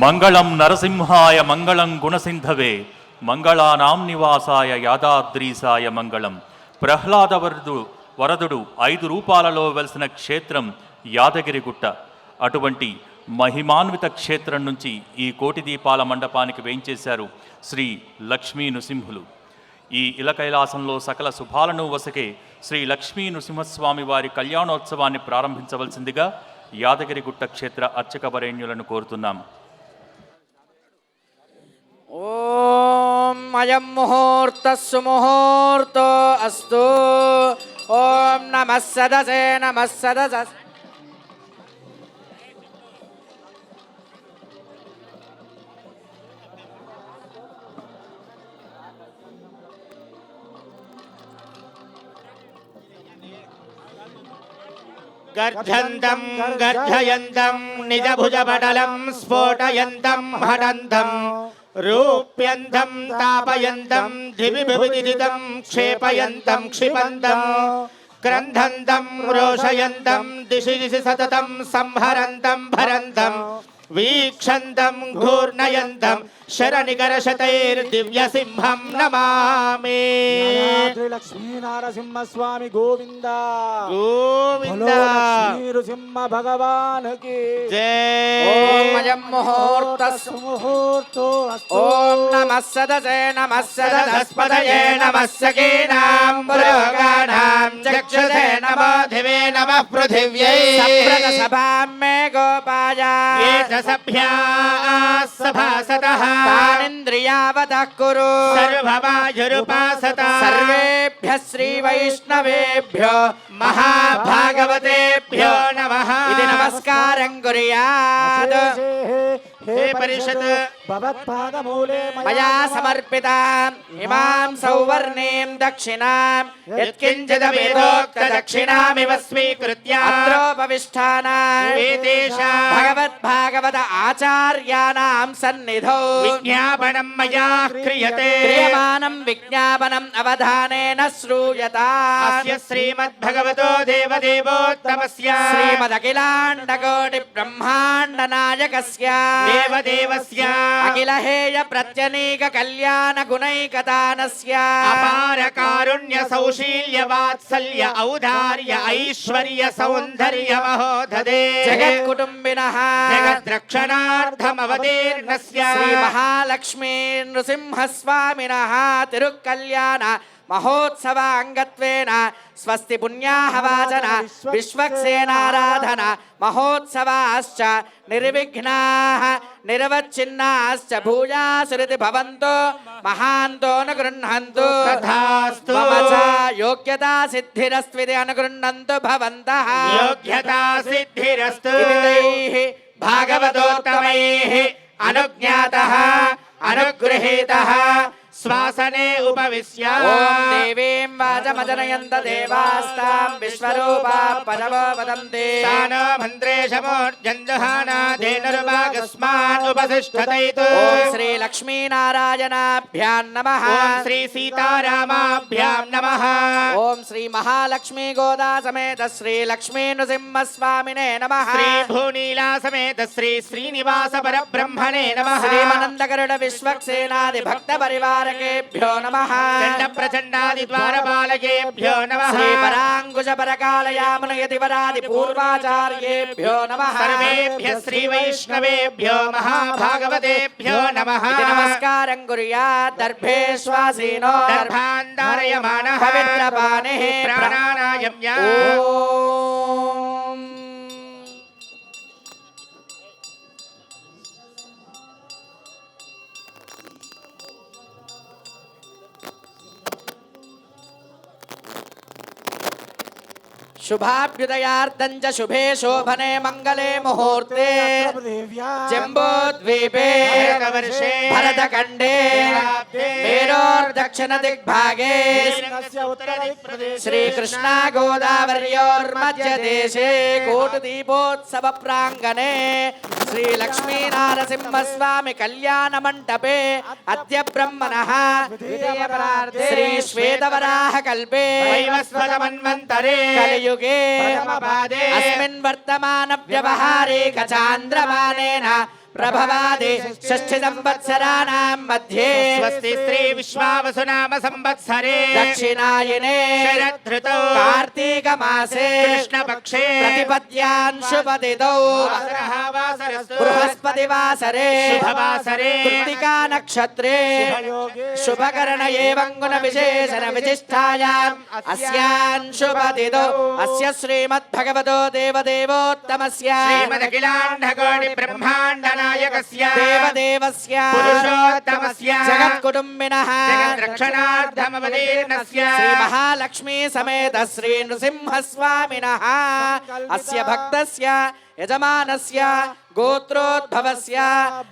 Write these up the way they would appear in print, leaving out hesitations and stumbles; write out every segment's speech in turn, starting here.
మంగళం నరసింహాయ మంగళం గుణసింధవే మంగళానాం నివాసాయ యాదాద్రీసాయ మంగళం. ప్రహ్లాద వరదుడు 5 రూపాలలో వెలిసిన క్షేత్రం యాదగిరిగుట్ట. అటువంటి మహిమాన్విత క్షేత్రం నుంచి ఈ కోటి దీపాల మండపానికి వేయించేశారు శ్రీ లక్ష్మీ నృసింహులు. ఈ ఇలకైలాసంలో సకల శుభాలను వసకే శ్రీ లక్ష్మీ నృసింహస్వామి వారి కళ్యాణోత్సవాన్ని ప్రారంభించవలసిందిగా యాదగిరిగుట్ట క్షేత్ర అర్చక వరేణ్యులను కోరుతున్నాం. ఓం అయం ముహూర్తః సుముహూర్తో అస్తు. ఓం నమః సదసే నమః సదస. గర్జంతం గర్జయంతం నిజభుజపటలం స్ఫోటయంతం హఠంతం రూప్యంతం తాపయంతం దివిభిదితం క్షేపయంతం క్షిపంతం క్రంధంతం రోషయంతం దిశి దిశి సతతం సంహరంతం భరంతం వీక్షంతం ఘూర్ణయంతం శరణికరశతైర్దివ్యసింహం నమామి. లక్ష్మీ నరసింహస్వామి గోవింద గోవింద. నృసింహ భగవాన్ కి జై. ఓం అయం ముహూర్తః ముహూర్తో ఓం నమః సదసే నమః సదస్పదయే నమః సకీనాం పురోగాణాం చక్షుషే నమో దివే నమః పృథివ్యై సప్రదసభాం మే గోపాయ ఏ చ సభ్యాః సభాసతః తానింద్రియావతః కురు సర్వవాయురుపాసత సర్వేభ్యః శ్రీ వైష్ణవేభ్యో మహాభాగవతేభ్యో నమః. ఇది నమస్కారం కుర్యాత్. హే పరిషత్ భవత్పాదమూలే మయా సమర్పితాం ఇమాం సౌవర్ణీం దక్షిణాం యత్కించిదవేదోక్త దక్షిణామివ స్వీకృత్య అత్రోపవిష్టానాం వేదేశాం భగవద్భాగవత ఆచార్యాణాం సన్నిధౌ విజ్ఞాపనం మయా క్రియతే. క్రియమాణం విజ్ఞాపనం అవధానేన శ్రూయతాం. అస్య శ్రీమద్భగవతో దేవదేవోత్తమస్య శ్రీమదఖిలాండకోటి బ్రహ్మాండ నాయకస్య దేవదేవస్య అఖిలహేయ ప్రత్యనీక కళ్యాణ గుణైకతానస్య అపార కారుణ్య సౌశీల్య వాత్సల్య ఔదార్య ఐశ్వర్య సౌందర్య మహోదదే జగత్కుటుంబినః జగద్రక్షణార్థమవతీర్ణస్య శ్రీ మహాలక్ష్మీ నృసింహస్వామినః తిరుకల్యాణ మహోత్సవ అంగత్వేన స్వస్తి పుణ్యాహవాచన విశ్వక్సేనారాధన మహోత్సవాశ్చ నిర్విఘ్నాః నిరవచ్ఛిన్నాశ్చ భూయాసురితి భవంతు మహాంతో అనుగృహ్ణంతు తథాస్తు. మమ చ యోగ్యతా సిద్ధిరస్త్వితి అనుగృహ్ణంతు భవంతః. యోగ్యతా సిద్ధిరస్తు. ఇతైః భాగవతోత్తమైః అనుజ్ఞాతః అనుగృహీతః శ్వాసనే ఉపవిశ్య ఓం దేవీం వాచమజనయంత దేవాస్తాం విశ్వరూపా పరమో వదంతి. తానో మంత్రేశమోర్జందుహానాధేనుర్భాగస్మాన్ ఉపతిష్ఠతైతు. ఓం శ్రీ లక్ష్మీనారాయణాభ్యాం నమః. ఓం శ్రీ సీతారామాభ్యాం నమః. ఓం శ్రీ మహాలక్ష్మీ గోదా సమేత శ్రీ లక్ష్మీ నృసింహస్వామినే నమః. శ్రీ భూనీలా సమేత శ్రీ శ్రీనివాస పరబ్రహ్మణే నమః. శ్రీమనందగరుడ విశ్వక్సేనాది భక్త పరివారకేభ్యో నమః. చండ ప్రచండాది ద్వారపాలకేభ్యో నమః. శ్రీ పరాంకుశ పరకాలయామున యతివరాది పూర్వాచార్యేభ్యో నమః. సర్వేభ్యః శ్రీ వైష్ణవేభ్యో మహాభాగవతేభ్యో నమః. ఇది నమస్కారం కుర్యాత్. దర్భేష్వాసీనో దర్భాంధారయమానః పవిత్రపాణిః ప్రాణానాయమ్య. ఓం శుభాభ్యుదయార్థం చ శుభే శోభనే మంగళే ముహూర్తే జంబోద్వీపే వర్షే భరతఖండే మేరోర్దక్షిణ దిగ్భాగే శ్రీకృష్ణా గోదావర్యోర్మధ్యదేశే కోటిదీపోత్సవ ప్రాంగణే శ్రీ లక్ష్మీనారసింహస్వామి కళ్యాణ మంటపే అద్య బ్రహ్మణః శ్రీ శ్వేతవరాహ కల్పే వైవస్వతమన్వంతరే కలియుగే ప్రథమపాదే అస్మిన్ వర్తమాన వ్యవహారే చాంద్రమానేన ప్రభవాది షష్ఠి సంవత్సరాణాం మధ్యే స్వస్తి శ్రీ విశ్వావసు నామ సంవత్సరే దక్షిణాయనే శరదృతౌ కార్తీక మాసే కృష్ణపక్షే ప్రతిపద్యాన్ శుభతిథౌ వాసరః వాసరస్తు బృహస్పతివాసరే శుభవాసరే కృత్తికా నక్షత్రే శుభకరణ ఏవం గుణ విశేషణ విశిష్టాయాం అస్యాన్ శుభతిథౌ అస్య శ్రీమద్భగవతో దేవదేవోత్తమస్య శ్రీమదఖిలాండకోటి బ్రహ్మాండ నాయకస్య దేవదేవస్య పురుషోత్తమస్య జగత్కుటుంబినః జగద్రక్షణార్థమవతీర్ణస్య శ్రీ మహాలక్ష్మీ సమేత శ్రీ నృసింహస్వామినః అస్య భక్తస్య యజమానస్య గోత్రోద్భవస్య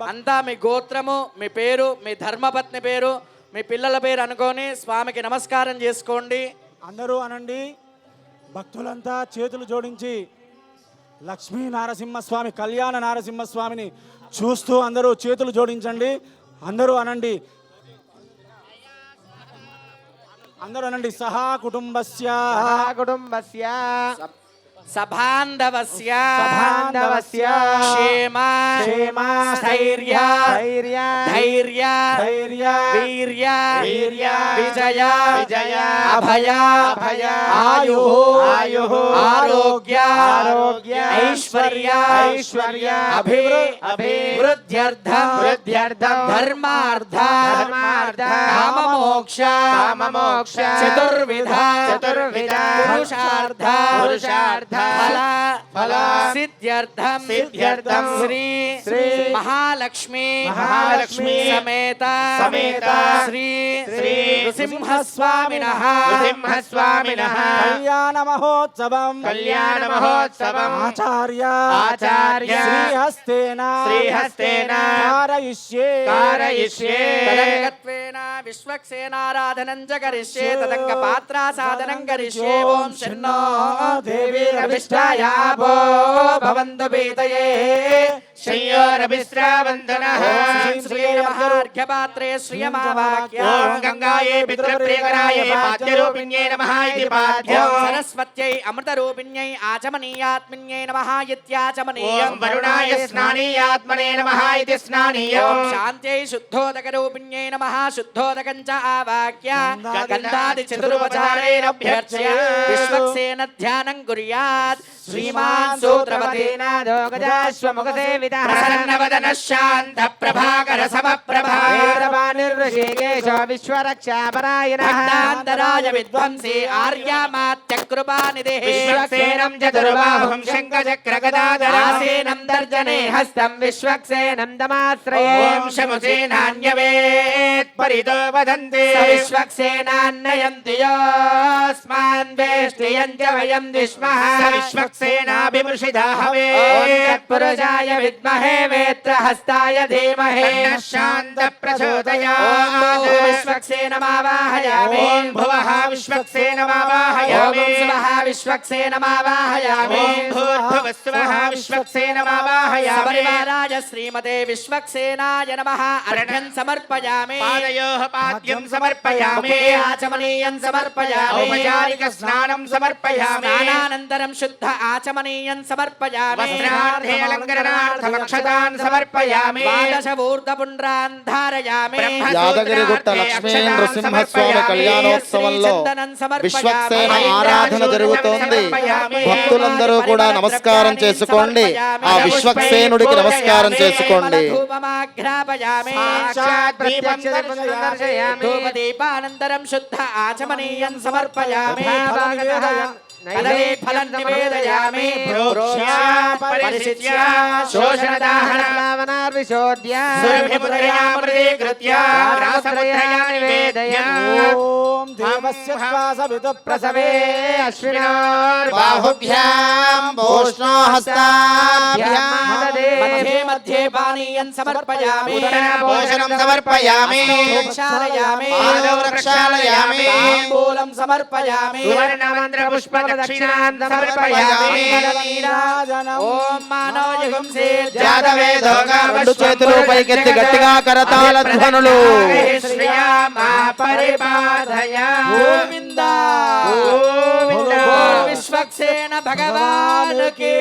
అంతా మీ గోత్రము మీ పేరు మీ ధర్మపత్ని పేరు మీ పిల్లల పేరు అనుకొని స్వామికి నమస్కారం చేసుకోండి. అందరూ అనండి. భక్తులంతా చేతులు జోడించి లక్ష్మీ నారసింహస్వామి కళ్యాణ నారసింహస్వామిని చూస్తూ అందరూ చేతులు జోడించండి. అందరూ అనండి. అందరూ అనండి. సహా కుటుంబస్య సభాంధవస్య క్షేమ స్థైర్య ధైర్య వీర్య విజయ అభయ ఆయు ఆరోగ్య ఐశ్వర్య అభివృద్ధ్యర్థం ధర్మార్థ కామమోక్ష చతుర్విధ పురుషార్థ ఫల సిద్ధ్యర్థం శ్రీ మహాలక్ష్మి సమేత శ్రీ నృసింహస్వామినః కళ్యాణ మహోత్సవం ఆచార్య శ్రీహస్తేన కారయిష్యే తదంగత్వేన విశ్వక్సేనారాధనం చ కరిష్యే తదంగ పాత్రా సాధనం కరిష్యే. ఓం శన్నో దేవీరవిష్టాయాపో భవంతు పీతయే శయ్యోరభిశ్రావంతనః శ్రీమహార్ఘ్యపాత్రే శ్రియమావాక్య ఓం గంగాయే పితృప్రియకరాయే పాద్యరూపిణ్యే నమః ఇతి పాద్యం సరస్వత్యై అమృతరూపిణ్యై ఆచమనీయాత్మన్యై నమః ఇత్యాచమనీయం ఓం వరుణాయ స్నానీయాత్మనే నమః ఇతి స్నానీయం శాంత్యై శుద్ధోదకరూపిణ్యై నమః శుద్ధోదకం చ ఆవాక్య గంధాది చతురుపచారైరభ్యర్చ్య విశ్వక్సేన ధ్యానం కుర్యాత్. శ్రీమాన్ సూత్రవతేనాదో గజాశ్వముఖసేవితః ప్రసన్నవదనః శాంత ప్రభాకర సమప్రభా భక్తాంతరాయ విద్వంసి ఆర్యామాత్యకృపానిధిః విశ్వక్సేనం చతుర్బాహుం శంఖచక్రగదాధరం ఆసీనం దర్జనే హస్తం విశ్వక్సేనం దమాశ్రయే ఓం శముసేనాన్యవేత్ పరితో వదంతి విశ్వక్సేనాన్నయంతి యోస్మాన్ వేష్టియం చ వయం విష్మః విశ్వక్సేనాభిమృషిదాహవే తత్పురుషాయ విద్మహే వేత్రహస్తాయ ధీమహి శాంత ఓం ప్రచోదయాత్ విశ్వక్సేనమావాహయామి ఓం భువః విశ్వక్సేనమావాహయామి ఓం శివః విశ్వక్సేనమావాహయామి ఓం భూర్భువస్సువః విశ్వక్సేనమావాహయామి సపరివారాయ శ్రీమతే విశ్వక్సేనాయ నమః అర్ఘ్యం సమర్పయామి పాదయోః పాద్యం సమర్పయామి ముఖే ఆచమనీయం సమర్పయామి ఔపచారిక స్నానం సమర్పయామి స్నానానంతరం శుద్ధ ఆచమనీయం సమర్పయామి వస్త్రార్థే అలంకరణార్థమక్షతాన్ సమర్పయామి ద్వాదశ ఊర్ధ్వపుండ్రాన్ ధారయామి యాదగిరిగుట్ట లక్ష్మీ నృసింహస్వామి కళ్యాణోత్సవంలో విశ్వక్సేన ఆరాధన జరుగుతోంది. భక్తులందరూ కూడా నమస్కారం చేసుకోండి. ఆ విశ్వక్సేనుడికి నమస్కారం చేసుకోండి. సాక్షాత్ దీపం దర్శయామి ధూపదీపానంతరం శుద్ధ ఆచమనీయం సమర్పయామి కదలీ ఫలం నివేదయామి ప్రోక్ష్య పరిశిచ్య శోషణదాహనార్విశోద్య సురభిముద్రయా మృదీకృత్య రాసముద్రయా నివేదయ ఓం దేవస్య శ్వాసవిదు ప్రసవే అశ్వినోర్బాహుభ్యాం బాహుభ్యాం భూష్ణోహస్తాభ్యాం మధ్యే మధ్యే పానీయం సమర్పయామి భోజనం సమర్పయామి ప్రక్షాళయామి పాదౌ ప్రక్షాళయామి తాంబూలం సమర్పయామి సువర్ణమంత్ర పుష్ప దక్షిణాన్ సమర్పయామి ఓం మానవయుగం జాతవేదోగా రెండు చేతులు పైకెత్తి గట్టిగా కరతాళ ధ్వనులు. శ్రీయామా పరిపాదయ గోవింద గోవింద విశ్వక్సేన విశ్వక్సేన భగవాన్ కి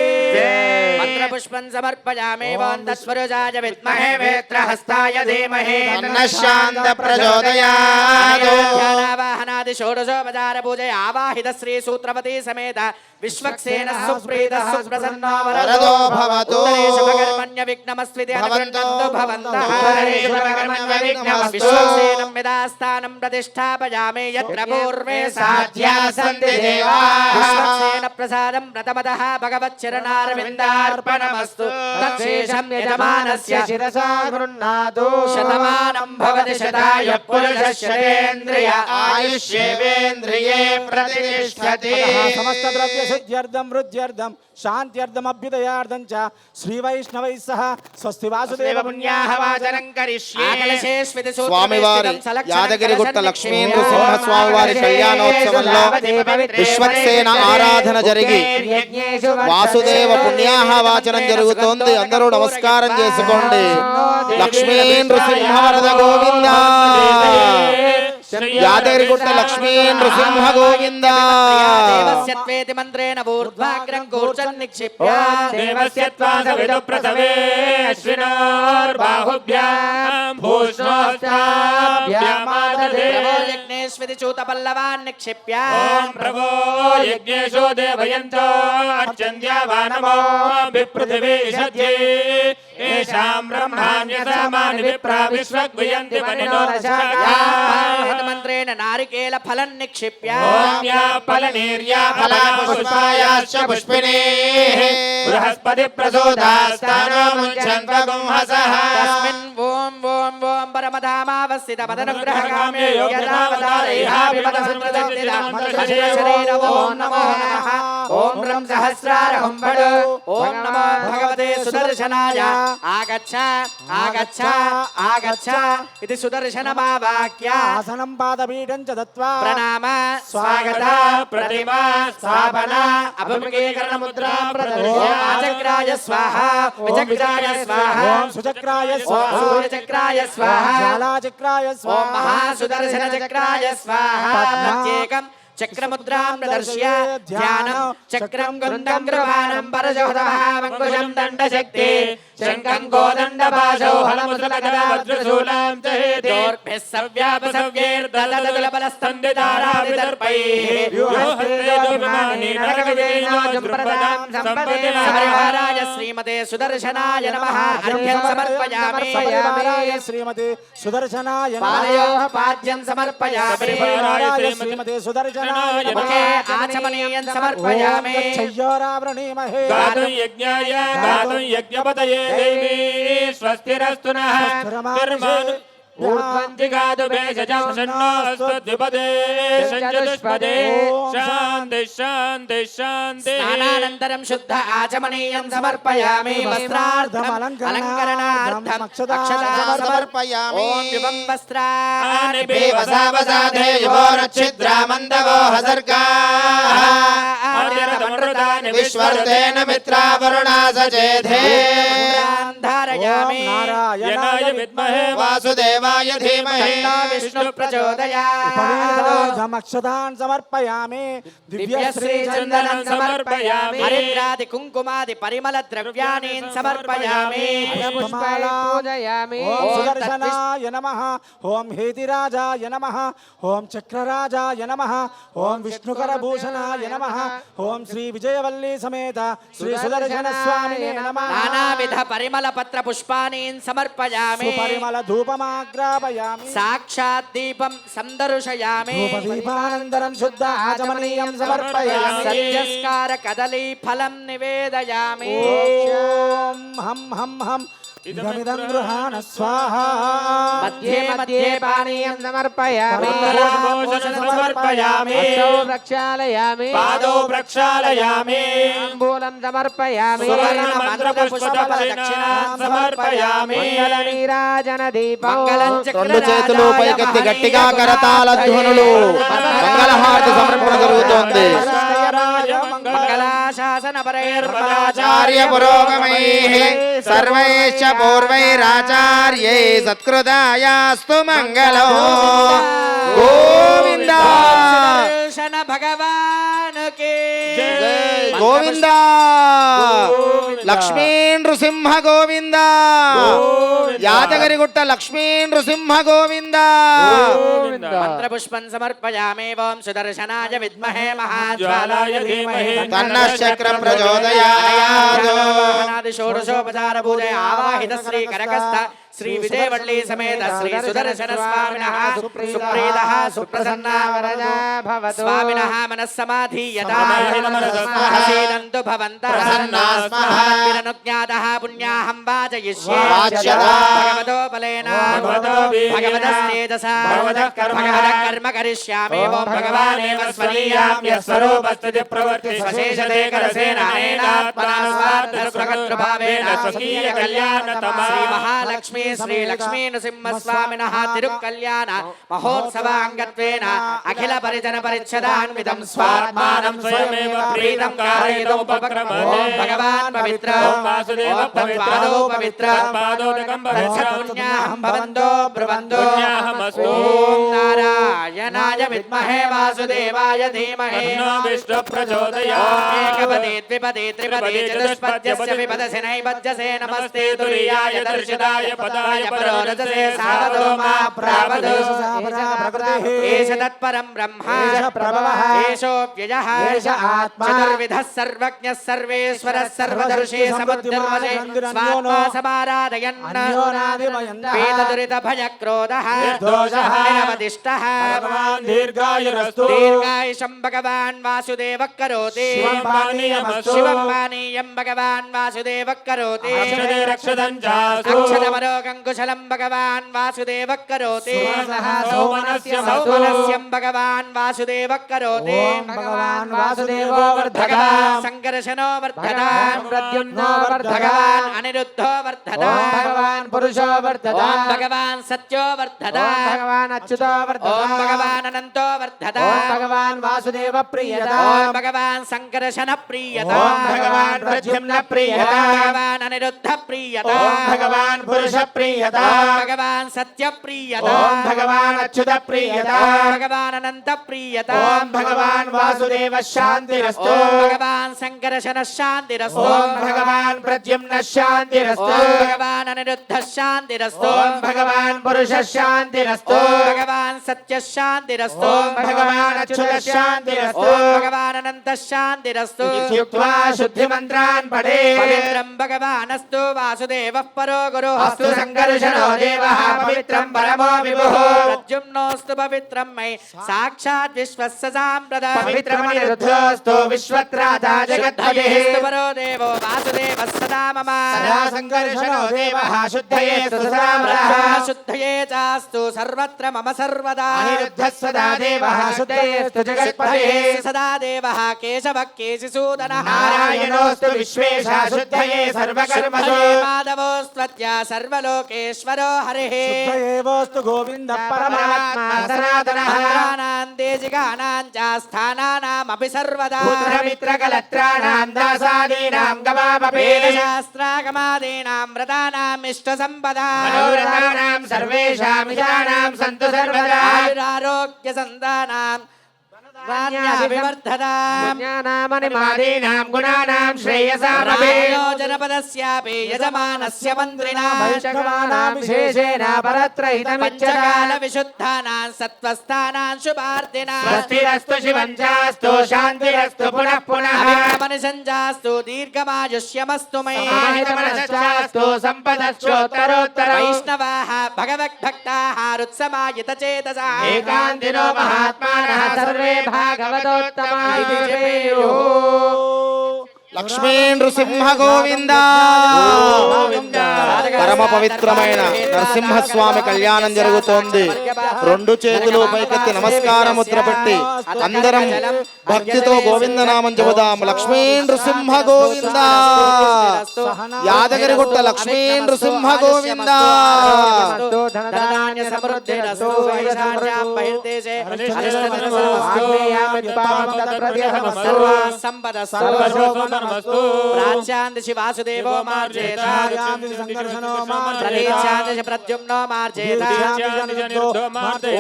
మంత్రపుష్పం సమర్పయామి ఓం తత్స్వరూజాయ విద్మహే వేత్రహస్తాయ ధీమహి తన్నః శాంత ప్రచోదయాత్. ధ్యానావాహనాది షోడశోపచార పూజ ఆవాహిత శ్రీ సూత్రవతి సమేత విశ్వక్సేన సుప్రీత సుప్రసన్న వరదో భవతు. శుభకర్మణ్య విఘ్నమస్వితి అనుగృహ్ణन्तు భవంతః. ఉత్తరేషు శుభకర్మణ్య విఘ్నమస్తు. విశ్వక్సేనం యథాస్థానం ప్రతిష్టాపయామి యత్ర పూర్వే సాధ్యా సంతి దేవాః. విశ్వక్సేన ప్రసాదం ప్రథమతః భగవచ్చరణారవిందార్పణమస్తు. తత్శేషం యజమానస్య శిరసా గృహ్ణాతు. శతమానం భవతి శతాయ పురుష శతేంద్రియ ఆయుష్యేవేంద్రియే ప్రతిష్టతి. సమస్త ద్రవ్య సిద్ధ్యర్థం వృద్ధ్యర్థం శాంత్యర్థం అభ్యుదయార్థం చ శ్రీ వైష్ణవైః సహ స్వస్తి వాసుదేవ పుణ్యాహ వాచనం కరిష్యే. ఆకలశేష్వితి స్వామివారి సూత్రమే యాదగిరిగుట్ట లక్ష్మీ నృసింహస్వామివారి కళ్యాణోత్సవంలో విశ్వక్సేన ఆరాధన జరిగి వాసుదేవ పుణ్యాహ వాచనం జరుగుతోంది. అందరూ నమస్కారం చేసుకోండి. లక్ష్మీ నృసింహవరద గోవింద, యాదగిరిగుట్ట లక్ష్మీ నృసింహ గోవింద. దేవస్యత్వేతి మంత్రేణ ఊర్ధ్వాగ్రం కూర్చన్ నిక్షిప్య దేవస్య త్వాస విదుప్రసవే అశ్వినోర్బాహుభ్యాం భూష్ణోస్తాభ్యామాదధే. ప్రభో యజ్ఞేష్వితి చూత పల్లవాన్ నిక్షిప్య ఓం ప్రభో యజ్ఞేశో దేవయంతో అర్చంద్యా వానమో విపృథివీ సజ్జే ఏషాం బ్రహ్మాణ్యసామాని విప్రా విశ్వగ్వయంతి మనినో మంత్రేణ నారికేల ఫలం నిక్షిప్య ఓం యా ఫలనీర్యా ఫలపుష్పాయాశ్చ పుష్పిణీః బృహస్పతి ప్రసూతాస్తానో ముంచన్వగుంహసః. తస్మిన్ ఓం ఓం ఓం పరమధామావస్థిత పదనుగ్రహకామే యోగ్యతావతారయః ఓం నమో నమః. ఓం రం సహస్రారహం వడు. ఓం నమో భగవతే సుదర్శనాయ. ఆగచ్చ ఆగచ్చ ఆగచ్చ ఇది సుదర్శనమావాక్య. ఆసనం పాదపీఠం చ దత్వా ప్రణామ స్వాగత ప్రతిమా స్థాపన అభిముఖీకరణ ముద్రా ప్రదర్శన. ఆచక్రాయ స్వాహ విచక్రాయ స్వాహ ఓం సుచక్రాయ ఓం స్వాహ సూర్యచక్రాయ స్వాహ జ్వాలాచక్రాయ ఓం స్వాహ మహాసుదర్శన చక్రాయ స్వాహ. ప్రత్యేకం చక్రముద్రాం ప్రదర్శ్య ధ్యానం చక్రం గుండం కృపాణం పరజోహదమహామంకుశం దండశక్తి శంఖం కోదండపాశౌ హలముసలగదా వజ్రశూలాం చ హేతే. దోర్భిః సవ్యాపసవ్యేర్దలదలబలస్తందితారాదిదర్పైః సపరివారాయ శ్రీమతే సుదర్శనాయ నమః. అర్ఘ్యం సమర్పయామి. సపరివారాయ శ్రీమతే సుదర్శనాయ నమః. పాదయోః పాద్యం సమర్పయామి. సపరివారాయ శ్రీమతే సుదర్శనాయ ముఖే ఆచమనీయం సమర్పయామి. చయ్యోరావృణీమహే. గాతుం యజ్ఞాయ గాతుం యజ్ఞపతయే దేవీ స్వస్తిరస్తు నః నిర్మాను ఊర్ధ్వంతి గాతు భేషజం షణ్ణోస్తు ద్విపదే షణ్చతుష్పదే. శాంతి శాంతి శాంతి. స్నానానంతరం శుద్ధ ఆచమనీయం సమర్పయామి. వస్త్రార్థం అలంకరణార్థం అక్షతాం సమర్పయామి. ఓం యువం వస్త్రాణి వసావసాధే యువోరచ్ఛిద్రామందవో హసర్గాః అమృతాని విశ్వరుతేన మిత్రా వరుణా సచేధే. ధారయామి. యనాయ విద్మహే వాసుదేవాయ ధీమహి విష్ణు ప్రచోదయాత్. అక్షతాన్ సమర్పయామి. దివ్యశ్రీ చందనం సమర్పయామి. హరిద్రాది కుంకుమాది పరిమళ ద్రవ్యాన్ని సమర్పయామి. పూజయామి. ఓం సుదర్శనాయ నమః. ఓం హేతిరాజాయ నమః. ఓం చక్రరాజాయ నమః. ఓం విష్ణుకరభూషణాయ నమః. ఓం శ్రీ విజయవల్లి సమేత శ్రీ సుదర్శన స్వామినే నమః. నానావిధ పరిమళ పత్ర పుష్పాన్ని సమర్పయామి. సుపరిమళ ధూపమాగ్రాపయామి. సాక్షాత్ దీపం సందర్శయామి. ధూపదీపానంతరం శుద్ధ ఆచమనీయం సమర్పయామి. సత్యస్కార కదలీ ఫలం నివేదయామి. ఓం హం హం హం ఇదమిదం గృహాణ స్వాహా. మధ్యే మధ్యే పానీయం సమర్పయామి. పరమభూషణం సమర్పయామి. హస్తౌ ప్రక్షాళయామి. పాదౌ ప్రక్షాళయామి. తాంబూలం సమర్పయామి. సువర్ణ మంత్ర పుష్పదక్షిణాం సమర్పయామి. మంగళ నీరాజన దీపం. రెండు చేతులు పైకెత్తి గట్టిగా కరతాళ ధ్వనులు మంగళహారతి సమర్పణ జరుగుతోంది. మంగళాశాసన ఆచార్య పురోగమైః సర్వైశ్చ పూర్వైరాచార్యై సత్కృతాయాస్తు మంగళం. గోవింద భగవాన్ కి జయ. గోవింద లక్ష్మీ నృసింహ గోవింద యాదగిరిగుట్ట లక్ష్మీ నృసింహ గోవింద మంత్రపుష్పం సమర్పయామి ఓం సుదర్శనాయ విద్మహే మహాజ్వాలాయ ధీమహి తన్నశ్చక్రం ప్రచోదయాత్ షోడశోపచార పూజ ఆవాహిత శ్రీ కనకస్థ శ్రీ విజయవల్లి సమేత శ్రీ సుదర్శన స్వామినః సుప్రీతః సుప్రసన్నా వరదా భవతు స్వామినః మనస్సమాధీయతా హసేనంతు భవంతః విరనుజ్ఞాతః పుణ్యాహం వాచయిష్యే భగవతోపలేన భగవతస్తేజసా భగవతః కర్మ కరిష్యామి ఓం భగవానేవ స్వరీయామ్యస్వరూపస్థితి ప్రవర్తి స్వశేషతే కరసేనానేనాత్మనా స్వార్థస్వకర్తృభావేన స్వకీయ కళ్యాణతమా శ్రీ మహాలక్ష్మీ శ్రీ లక్ష్మీ నృసింహస్వామినః తిరుకల్యాణ మహోత్సవాంగత్వేన అఖిల పరిజన పరిచ్ఛదాన్వితం స్వాత్మానం స్వయమేవ ప్రీతం కారయతో ఉపక్రమతే ఓం భగవాన్ పవిత్ర ఓం వాసుదేవ పవిత్ర పవిత్ర పాదోదకం పవిత్ర పుణ్యాహం భవంతో బ్రువంతో పుణ్యాహమస్తు ఓం నారాయణాయ విద్మహే వాసుదేవాయ ధీమహి తన్నో విష్ణు ప్రచోదయాత్ ఏకపదే ద్విపదే త్రిపదే చతుష్పద్యస్య విపదసి నైపద్యసే నమస్తే తురీయాయ దర్శితాయ పదాయ పరోరజసే సావదో మా ప్రావదో ఏష తత్పరం బ్రహ్మ ప్రభవః ఏషోऽవ్యయః ఏష ఆత్మా చతుర్విధः సర్వజ్ఞः సర్వేశ్వరः సర్వదర్శీ సముద్రవదే స్వాత్మా సమారాధయన్ వేదదురితభయక్రోధः దోషః నిరవదిష్టः భగవాన్ దీర్ఘాయురస్తు దీర్ఘాయుషం భగవాన్ వాసుదేవః కరోతి శివం పానీయం భగవాన్ వాసుదేవః కరోతి అక్షతమరోగం కుశలం భగవాన్ వాసుదేవః కరోతి సౌమనస్యం భగవాన్ వాసుదేవః కరోతి భగవాన్ వాసుదేవో వర్ధక భగవాన్ సంకర్షణో వర్ధతాం ప్రద్యుమ్నో వర్ధక భగవాన్ అనిరుద్ధో వర్ధతాం భగవాన్ పురుషో వర్ధత ఓం భగవాన్ సత్యో వర్ధతాం భగవాన్ అచ్యుతో వర్ధత ఓం భగవాన్ అనంతో వర్ధతాం భగవాన్ వాసుదేవ ప్రియత ఓం భగవాన్ సంకర్షణ ప్రియత భగవాన్ ప్రద్యుమ్న ప్రియత భగవాన్ అనిరుద్ధ ప్రియత భగవాన్ పురుష ప్రియత భగవాన్ సత్య ప్రియత భగవాన్ అచ్యుత ప్రియత భగవాన్ అనంత ప్రియత భగవాన్ వాసుదేవ శాంతిరస్తు భగవాన్ సంకర్షణ శాంతిరస్తు భగవాన్ ప్రద్యుమ్న శాంతిరస్తు భగవాన్ అనిరుద్ధ శాంతిరస్తు భగవాన్ పురుష శాంతిరస్తు భగవాన్ సత్య శాంతిరస్తు భగవాన్ అచ్యుత శాంతిరస్తు భగవాన్ అనంత శాంతిరస్తు ఇత్యుక్త్వా శుద్ధి మంత్రాన్ పఠే పవిత్రం భగవానస్తు వాసుదేవః పరో గురుః అస్తు సంకర్షణో దేవః పవిత్రం పరమో విభుః ప్రద్యుమ్నోస్తు పవిత్రం మై సాక్షాత్ విశ్వస్య సాంప్రదాయ పవిత్రమనిరుద్ధోస్తు విశ్వత్రాతా జగద్భయే పరో దేవో వాసుదేవः సదా మమ సదా సంకర్షణో దేవః శుద్ధయేస్తు సదా శుద్ధయే చాస్తు సర్వత్ర మమ సర్వదా అనిరుద్ధः సదా దేవః శుద్ధయేస్తు జగత్పదే సదా దేవః కేశవః కేశిసూదనః నారాయణోస్తు విశ్వేశా శుద్ధయే సర్వకర్మసు మాధవోస్త్వత్య సర్వలోకేశ్వరో హరిః శుద్ధయేవోస్తు గోవింద పరమాత్మా సనాతనః మంత్రాణాం దేశికానాం చ స్థానానామపి సర్వదా పుత్రమిత్రకలత్రాణాం దాసాదీనాం గవామపి శాస్త్రాగమాదీనాం వ్రతానాం ఇష్టసంపదా మనోరథానాం సర్వేషాం ఇషానాం సంతు సర్వదా ఆయురారోగ్య సంతానాం వివర్ధతాం జ్ఞానామనిమాదీనాం గుణానాం శ్రేయసామపి జనపదస్యాపి యజమానస్య మంత్రిణా వైష్ణవానాం విశేషేణ పరత్రహితమిచ్చత పంచకాల విశుద్ధానాం సత్వస్థానాం శుభార్థినా స్వస్తిరస్తు శివంచాస్తు శాంతిరస్తు పునః పునః సంజాస్తు దీర్ఘమాయుష్యమస్తు మే అహితమనశ్చాస్తు సంపదశ్చోత్తరోత్తరం వైష్ణవాః భగవద్భక్తాః రుత్సమాయుత చేతసా ఏకాంతినో మహాత్మానః సర్వే భాగవతోత్తమా ఇది జపేయుః. లక్ష్మీ నృసింహ గోవింద పరమ పవిత్రమైన నరసింహస్వామి కళ్యాణం జరుగుతోంది. రెండు చేతులు పైకెత్తి నమస్కార ముద్ర పెట్టి అందరం భక్తితో గోవిందనామం చెబుదాం. లక్ష్మీ నృసింహ గోవింద యాదగిరిగుట్ట లక్ష్మీ నృసింహ గోవింద ధనధాన్య సమృద్ధిరస్తు వైశాల్యాం బహిర్దేశే సర్వ సంపద సంకర్షణమస్తు ప్రాచ్యాందిశి వాసుదేవో మార్జేత ఛాయాందిశి సంకర్షణో మార్జేత ప్రలీచ్యాందిశి ప్రద్యుమ్నో మార్జేత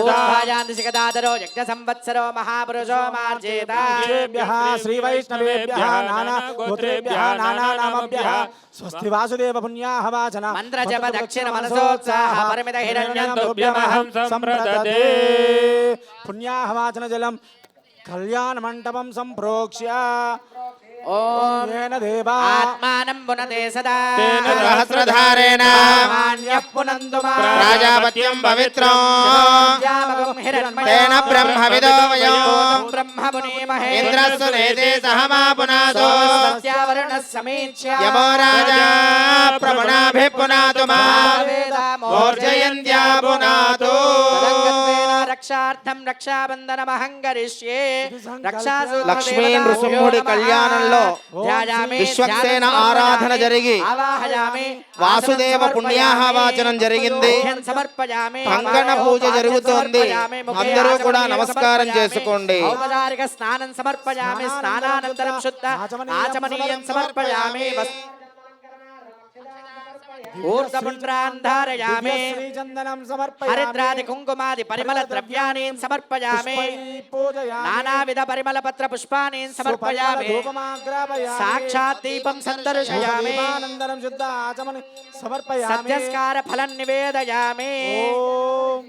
ఊర్ధ్వాయాందిశి గదాధరో యజ్ఞ సంవత్సరో మహాపురుషో మార్జేత ేభ్యః శ్రీ వైష్ణవేభ్యః నానా గోత్రేభ్యః నానా నామభ్యః స్వస్తి వాసుదేవ పుణ్యాః వాచన మంత్ర జప దక్షిణ మనసోత్సాహ పరిమిత హిరణ్యం తుభ్యమహం సంప్రదదే పుణ్యాః వాచన జలం కళ్యాణ మంటపం సంప్రోక్ష్య ఓం ఏన దేవా ఆత్మానం పునతే సదా తేన సహస్రధారేణ మాన్యః పునంతు మా రాజాపత్యం పవిత్రం జ్యామకం హిరణ్మయో తేన బ్రహ్మవిదో వయం బ్రహ్మ పునీమహే ఇంద్రస్సు నేతే సహమా పునాదో సత్యావరుణః సమీక్ష్య యమో రాజా ప్రమణాభి పునాతు మా మోర్జయంత్యా పునాతు రక్షార్థం రక్షాబంధనమహం కరిష్యే లక్ష్మీ నృసింహుడి కళ్యాణంలో విశ్వక్సేన ఆరాధన జరిగి ఆవాహయామి వాసుదేవ పుణ్యాహవాచనం జరిగింది సమర్పయామి కంకణ పూజ జరుగుతోంది అందరూ కూడా నమస్కారం చేసుకోండి ఔపచారిక స్నానం సమర్పయామి స్నానానంతరం శుద్ధ ఆచమనీయం సమర్పయామి ఊర్ధ్వపుండ్రాన్ ధారయామి శ్రీచందనం సమర్పయామి హరిద్రాది కుంకుమాది పరిమళ ద్రవ్యాన్ని సమర్పయామి పూజయామి నానావిధ పరిమళ పత్ర పుష్పాన్ని సమర్పయామి ధూపమాగ్రాపయామి సాక్షాత్ దీపం సందర్శయామి దీపానందరం శుద్ధ ఆచమని సమర్పయామి సత్యస్కార ఫలం నివేదయామి ఓం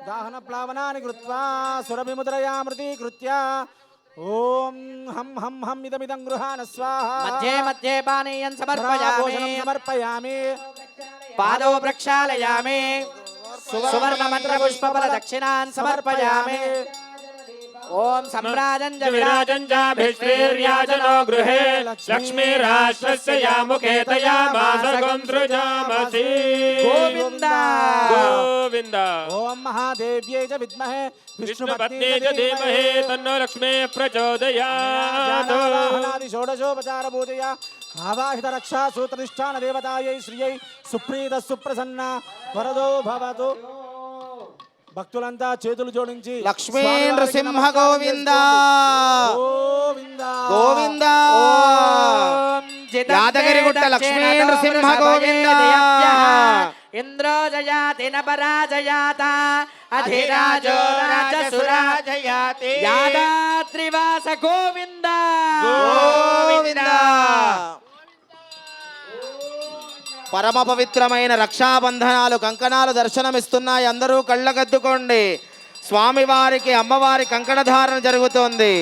దాహన ప్లావనాని కృత్వా సురభిముద్రయామృతీకృత్య ఓం హం హం హం ఇదమిదం గృహాణ స్వాహ మధ్యే మధ్యే పానీయం భోజనం సమర్పయామి సమర్పయామి పాదో ప్రక్షాళయామి సువర్ణ మంత్ర పుష్పఫల దక్షిణాన్ సమర్పయామి ఓం సమ్రాజంజ విరాజంజాభిశ్రీర్యాజనో గృహే లక్ష్మీరాశ్రస్య యాముఖే తయామాసగం సృజామసి గోవింద గోవింద ఓం మహాదేవ్యై చ విద్మహే విష్ణుపత్నే చ ధీమహి తన్నో లక్ష్మీ ప్రచోదయాత్ జానవాహనాది షోడశోపచార పూజయా ఆవాహిత రక్షా సూత్రనిష్టాన దేవతాయై శ్రియై సుప్రీత సుప్రసన్న వరదో భవతు భక్తులంతా చేతులు జోడించి లక్ష్మీ నృసింహ గోవింద గోవింద గోవింద యాదగిరిగుట్ట లక్ష్మీ నృసింహ గోవింద ఇంద్రో జయాతి న పరాజయాత అధిరాజో రాజసురాజయాతి యాదాత్రివాస గోవింద గోవింద పరమ పవిత్రమైన రక్షాబంధనాలు కంకణాలు దర్శనమిస్తున్నాయి. అందరూ కళ్ళగద్దుకోండి. స్వామివారికి అమ్మవారి కంకణ ధారణ జరుగుతోంది.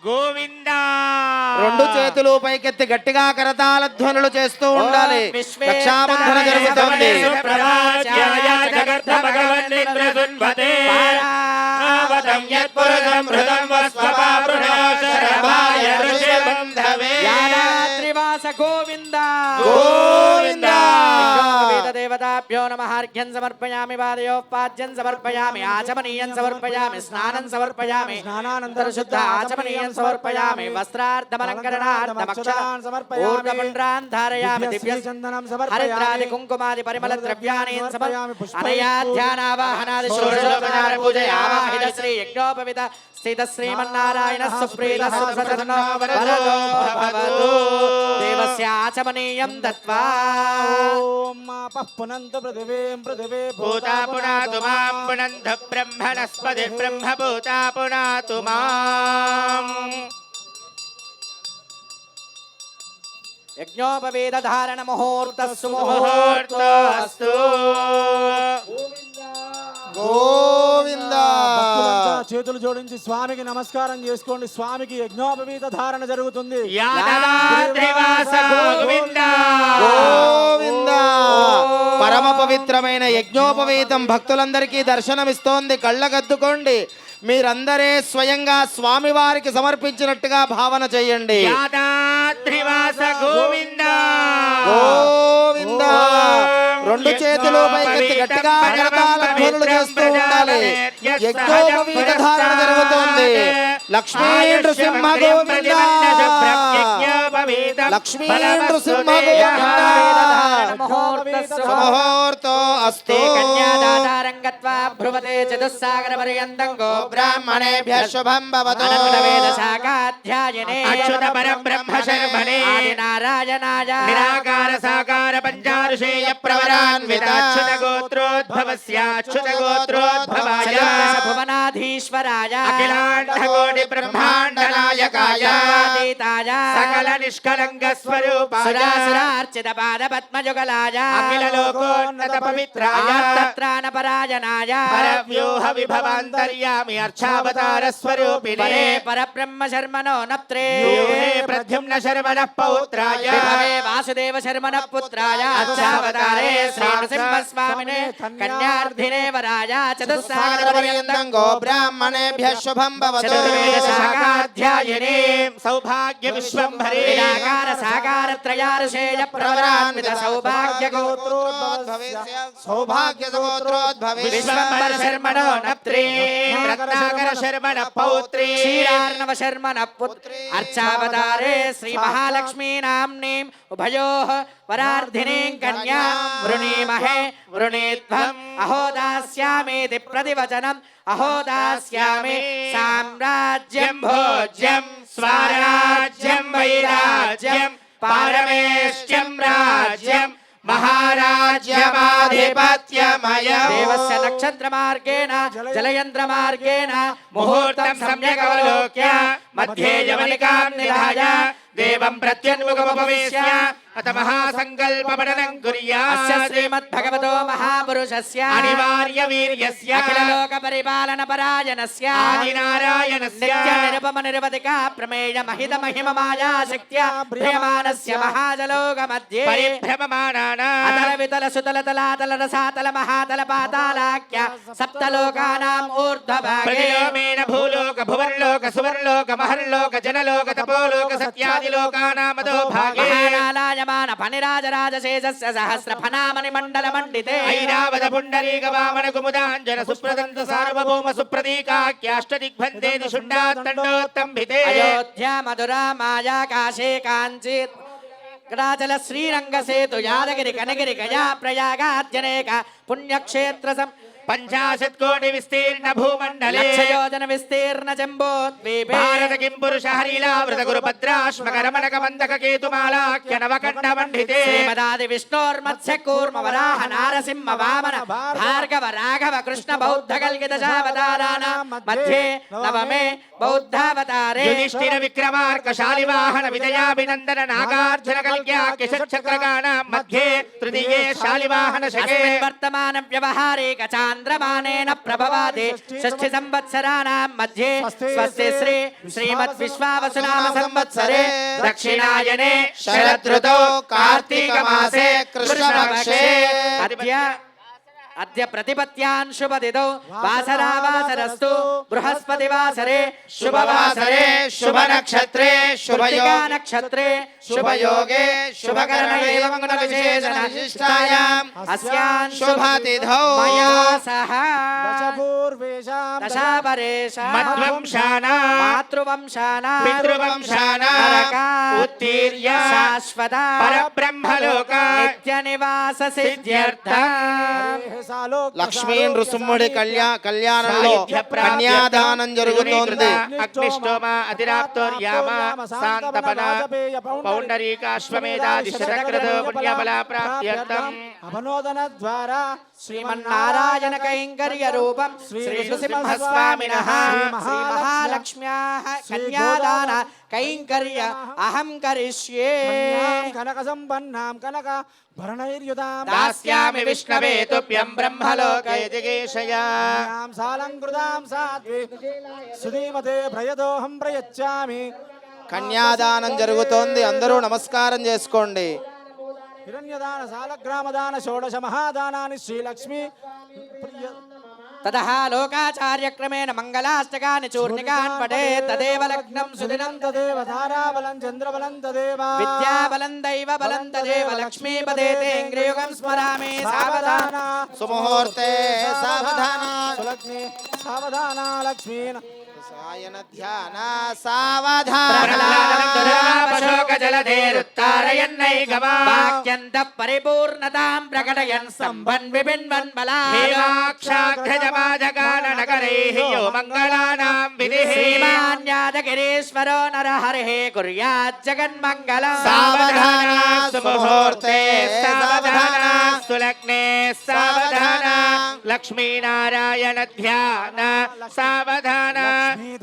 గోవింద రెండు చేతులు పైకెత్తి గట్టిగా కరతాళ ధ్వనులు చేస్తూ ఉండాలి. రక్షాబంధన జరుగుతోంది. యాదాద్రివాస గోవింద గోవింద దేవతాభ్యో నమః అర్ఘ్యం సమర్పయామి పాదయోపాద్యం సమర్పయామి ఆచమనీయం సమర్పయామి స్నానం సమర్పయామి స్నానానంతర శుద్ధ ఆచమనీయం సమర్పయామి వస్త్రార్థమలంకరణార్థమక్షరాన్ సమర్పయామి ధారయామి దివ్య చందనం హరిద్రాది సమర్పయామి కుంకుమాది పరిమళ ద్రవ్యాన్ని సమర్పయామి అనయా ధ్యానావాహనాది షోడశోపచార పూజయా ఆవాహిత శ్రీ యజ్ఞోపవిత స్థిత శ్రీమన్నారాయణ సుప్రీత సుప్రసన్నో వరదో భవతు దేవస్య ఆచమనీయం దత్వా ఓం మాపః పునంతు పృథివీం పృథివీ భూతా పునాతు మాం పునంత బ్రహ్మణస్పతి బ్రహ్మభూతా పునాతు మాం యజ్ఞోపవేద ధారణ ముహూర్త ముహూర్తస్తు గోవింద భక్తులంతా చేతులు జోడించి స్వామికి నమస్కారం చేసుకోండి. స్వామికి యజ్ఞోపవీత ధారణ జరుగుతుంది. యాదాద్రివాస గోవింద గోవింద పరమ పవిత్రమైన యజ్ఞోపవీతం భక్తులందరికీ దర్శనమిస్తోంది. కళ్ళగద్దుకోండి. మీరందరే స్వయంగా స్వామివారికి సమర్పించినట్టుగా భావన చేయండి. యాదాద్రివాస గోవింద గోవింద రెండు చేతులు పైకెత్తి గట్టిగా కరతాళ ధ్వనులు చేస్తూ ఉండాలి. యజ్ఞోపవీత ధారణ జరుగుతోంది. లక్ష్మీ నృసింహ గోవింద లక్ష్మీ నృసింహ గోవింద ముహూర్తో అస్తు కన్యాదాతారం గత్వా భ్రువతే చతుస్సాగర పర్యంతం గో బ్రాహ్మణేభ్యః శుభం భవతు వేద శాఖాధ్యాయనే అచ్యుత పరబ్రహ్మ శర్మణే ఆది నారాయణాయ నిరాకార సాకార పంచారుషేయ ప్రవరాన్విత అచ్యుత గోత్రోద్భవస్య అచ్యుత గోత్రోద్భవాయ చతుర్దశ భువనాధీశ్వరాయ అఖిలాండ కోటి బ్రహ్మాండ నాయకాయ అతీతాయ సకల నిష్కలంక స్వరూపాయ సురాసురార్చిత పాద పద్మయుగలాయ అఖిల లోకోన్నత పవిత్రాయ తత్రాణ పరాయణాయ పరవ్యూహ విభవాంతర్యామి అర్చావతార స్వరూపిణే పరే పరబ్రహ్మ శర్మణో నప్త్రే వ్యూహే ప్రద్యుమ్న శర్మణ పౌత్రాయ విభవే వాసుదేవ శర్మణ పుత్రాయ అర్చావతారే శ్రీ నృసింహ స్వామినే కన్యార్థినే వరాయ చతుస్సాగర పర్యంతం గో బ్రాహ్మణేభ్యః శుభం భవతు చతుర్వేద శాఖాధ్యాయనే సౌభాగ్య విశ్వంభరే నిరాకార సాకార త్రయారుషేయ ప్రవరాన్విత సౌభాగ్య సౌభాగ్య గోత్రోద్భవే విశ్వంబర శర్మణో నప్త్రే రత్నాకర శర్మణ పౌత్రీ క్షీరార్ణవ శర్మణ పుత్ర అర్చావతారే శ్రీ మహాలక్ష్మీ నామ్నీం ఉభయోః వరార్ధినీం కన్యా వృణీమహే వృణీధ్వం అహోదాస్యామేతి ప్రతివచనం అహోదాస్యామి సామ్రాజ్యం భోజ్యం స్వరాజ్యం వైరాజ్యం పారమేష్ట్యం రాజ్యం మహారాజ్యమాధిపత్యమయం దేవస్య నక్షత్ర మార్గేణ జలయంత్ర మార్గేణ ముహూర్తం సమ్యగవలోక్య మధ్యే యవనికాం నిధాయ దేవం ప్రత్యన్ముఖముపవేశ్య అత మహాసంకల్పపఠనం అస్య కుర్యాత్ శ్రీమద్భగవతో మహాపురుషస్య అనివార్య వీర్యస్య అఖిల లోక పరిపాలన పరాయణస్య ఆదినారాయణస్య నిత్య నిరుపమ నిరవధిక ప్రమేయ మహిత మహిమ మాయా శక్త్య ప్రియమానస్య మహాజలోక మధ్యే పరిభ్రమమానానాం అతల వితల సుతల తలాతల రసాతల మహాతల పాతాళాఖ్య సప్తలోకానాం ఊర్ధ్వభాగే ప్రజయోమేన భూలోక భువర్లోక సువర్లోక మహర్లోక జనలోక తపోలోక సత్యాదిలోకానామదో భాగే మహానాలాయమాన ఫణిరాజరాజశేషస్య సహస్ర ఫణామణి మండల మండితే ఐరావత పుండరీక వామన కుముదాంజన సుప్రదంత సార్వభౌమ సుప్రతీకాఖ్యాష్టదిగ్బందేది శుండాత్తండోత్తంభితే అయోధ్య మధురా మాయా కాశీ కాంచీ కడాచల శ్రీరంగ సేతు యాదగిరి కనగిరి గయా ప్రయాగాద్యనేక పుణ్యక్షేత్ర పంచాశత్ కోటి విస్తీర్ణ భూమండలే లక్షయోజన విస్తీర్ణ జంబోద్వీపే భారత కిం పురుష హరిలావృత గురు భద్రాశ్మక రమణక వందక కేతుమాలాఖ్య నవకండ మండితే శ్రీమదాది విష్ణోర్మత్స్య కూర్మ వరాహ నారసింహ వామన భార్గవ రాఘవ కృష్ణ బౌద్ధ కల్కిత శావతారాణాం మధ్యే నవమే బౌద్ధావతారే యుధిష్ఠిర విక్రమార్క శాలివాహన విజయాభినందన నాగార్జున కల్క్యాఖ్య షట్చక్రగాణాం మధ్యే తృతీయే శాలివాహన శకే అస్మిన్ వర్తమాన వ్యవహారిక చాంద్రమానేన ప్రభవాది షష్ఠి సంవత్సరాణాం మధ్యే స్వస్తి శ్రీ శ్రీమద్ విశ్వావసునామ సంవత్సరే దక్షిణాయనే శరదృతౌ కార్తీక మాసే కృష్ణపక్షే అద్య ప్రతిపత్యాన్ శుభదిదౌ వాసరావాసరస్తు బృహస్పతి వాసరే శుభవాసరే శుభ నక్షత్రే శుభయోగ నక్షత్రే శుభయోగే శుభకరణ ఏవం గుణ విశేషణ విశిష్టాయాం అస్యాన్ శుభతిథౌ మయా సహ దశపూర్వేషాం దశాపరేషాం మధ్వంశానాం మాతృవంశానాం పితృవంశానాం నరకాత్ ఉత్తీర్య శాశ్వత పరబ్రహ్మలోక నిత్య నివాస సిద్ధ్యర్థం లక్ష్మీ నృసింహుడి కళ్యాణంలో కన్యాదానం జరుగుతోంది. అగ్నిష్టోమ అతిరాప్తోర్యామ శాంతపన పౌండరీకాశ్వమేధాది శతక్రతో పుణ్యబల ప్రాప్త్యర్థం అపనోదన ద్వారా శ్రీమన్నారాయణ కైంకర్య రూపం శ్రీ నృసింహస్వామినః శ్రీ మహాలక్ష్మ్యాః కన్యాదాన కైంకర్య అహం కరిష్యే కనక సంపన్నాం కనక భరణైర్యుతాం దాస్యామి విష్ణవే తుభ్యం బ్రహ్మలోకే జిగీషయా సాలంకృతాం సాధ్వి సుధీమతే ప్రయదోహం ప్రయచ్చామి. కన్యాదానం జరుగుతోంది, అందరూ నమస్కారం చేసుకోండి. హిరణ్యదాన సాలగ్రామదాన షోడశ మహాదానాన్ని శ్రీలక్ష్మి తతః లోకాచార్యక్రమేణ మంగళాష్టకాని చూర్ణికాన్ పఠేత్ తదేవ లగ్నం సుదినం తదేవ తారాబలం చంద్రబలం తదేవ విద్యాబలం దైవబలం తదేవ లక్ష్మీపదేతేంద్రియయుగం స్మరామి సావధాన సుముహూర్తే సావధాన సులగ్ని సావధాన లక్ష్మీ సాయన ధ్యాన సావధాన ప్రహ్లాదం దురాపశోక మంగళధేరుత్తారయన్నైకమా వాక్యంత పరిపూర్ణతాం ప్రకటయన్ సంబన్ విభిన్వన్ బలాద్ హేమాక్షాఘ్రజమాజగాననగరైః యో మంగళానాం విధిః శ్రీమాన్యాదగిరీశ్వరో నరహరిః కుర్యాత్ జగన్మంగళం సావధానా సుముహూర్తే సావధానా సులగ్నే సావధానా లక్ష్మీనారాయణ ధ్యాన సావధానా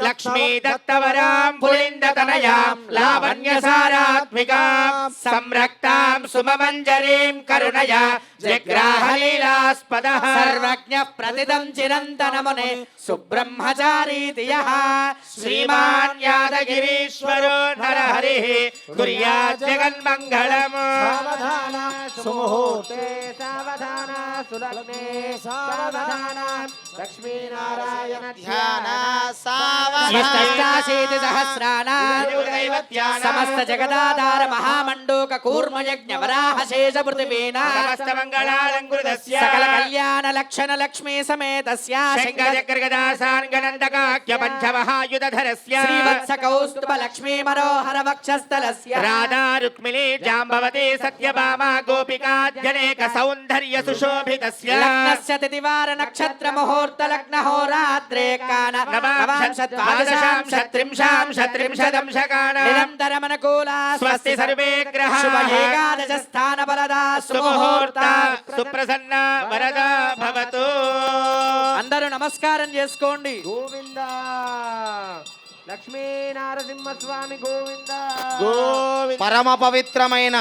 లక్ష్మీ దత్తవరాం పులిందతనయాం లావణ్యసారాత్మికాం సంరక్తాం సుమమంజరీం కరుణయా జగ్రాహలీలాస్పదః సర్వజ్ఞ ప్రతిదం చిరంతనమునే సుబ్రహ్మచారీతి యః శ్రీమాన్ యాదగిరీశ్వరో నరహరిః కుర్యాత్ జగన్మంగళం సావధాన సుముహూర్తే సావధాన సులగ్నే సావధాన లక్ష్మీనారాయణ ధ్యాన అష్టాశీతి సహస్రాణాం సమస్త జగదాధార మహామండూక కూర్మ యజ్ఞ వరాహ శేష పృథివీనా సమస్త మంగళాలంకృతస్య సకల కళ్యాణ లక్షణ లక్ష్మీ సమేతస్య శంకరచక్రగదాసాన్గనందకాఖ్య పంచమహాయుధరస్య శ్రీవత్స కౌస్తుభ లక్ష్మీ మనోహర వక్షస్థలస్య రాధా రుక్మిణీ జాంబవతి సత్యభామా గోపికాద్యనేక సౌందర్య సుశోభితస్య లగ్నస్య తిథివార నక్షత్ర ముహూర్త లగ్న హోరాత్రే కాన నవాంశత్ ద్వాదశాంశత్ త్రింశాంశత్ త్రింశదంశకాన నిరంతరమనుకూల స్వస్తి సర్వే గ్రహాః శుభ ఏకాదశ స్థాన బలదా సుముహూర్త సుముహూర్త సుప్రసన్న వరద భవతు అందరూ నమస్కారం చేసుకోండి. గోవింద లక్ష్మీ నారసింహస్వామి గోవింద పరమ పవిత్రమైన